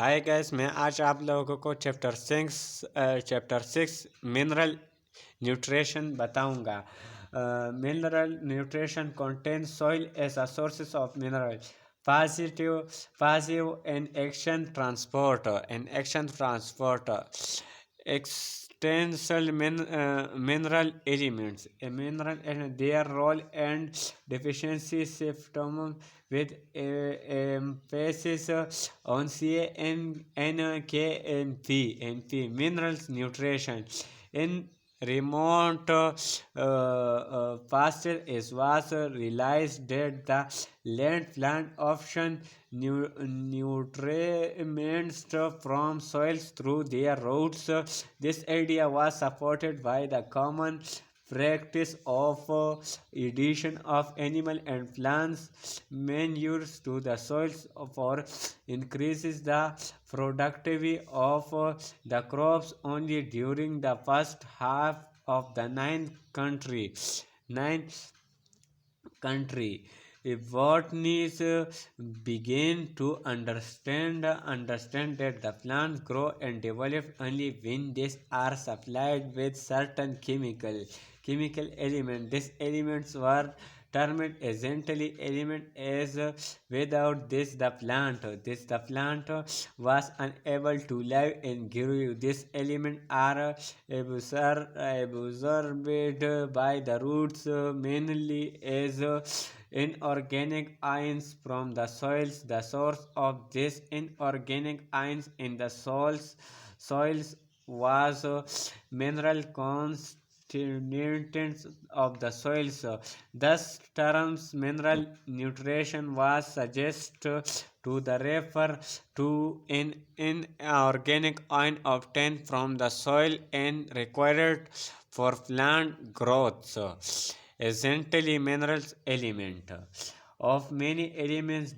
Hi guys, मैं आज आप लोगों को चैप्टर 6 मिनरल न्यूट्रिशन बताऊंगा। Mineral nutrition contains soil as a sources of mineral. Passive and action transporter. Extensal mineral elements. A mineral and their role and deficiency symptom with emphasis on C, N, K, and P. Minerals nutrition. In remote past it was realized that the land plant option nutrients from soils through their roots. This idea was supported by the common practice of addition of animal and plants manures to the soils for increases the productivity of the crops only during the first half of the ninth country. Botanists begin to understand that the plants grow and develop only when these are supplied with certain chemical elements. These elements were termed essential element as without this the plant was unable to live and grow. These elements are absorbed by the roots mainly as inorganic ions from the soils. The source of these inorganic ions in the soils was mineral constituents of the soils. Thus, terms mineral nutrition was suggested to the refer to an inorganic ion obtained from the soil and required for plant growth. Essentially, minerals element of many elements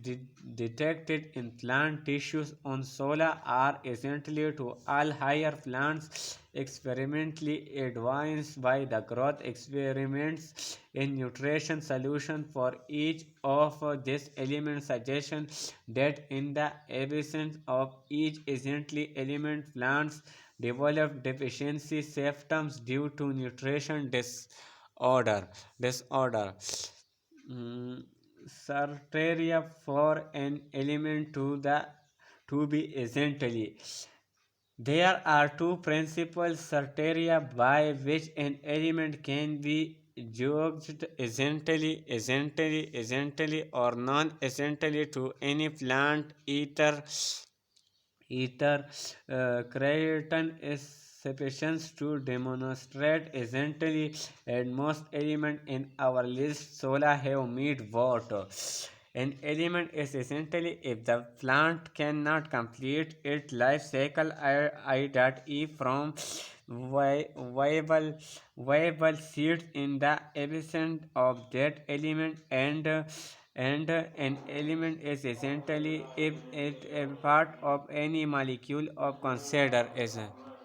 detected in plant tissues on solar are essential to all higher plants. Experimentally advanced by the growth experiments in nutrition solution for each of these elements suggestion that in the absence of each essential element plants develop deficiency symptoms due to nutrition disorder. Mm, Criteria for an element to be essentially. There are two principal criteria by which an element can be judged essentially or non-essentially to any plant. Ether creatine is sufficient to demonstrate essentially, and most elements in our list solar have meet water. An element is essentially if the plant cannot complete its life cycle, i.e. from viable seeds in the absence of that element, and an element is essentially if it is part of any molecule of consider as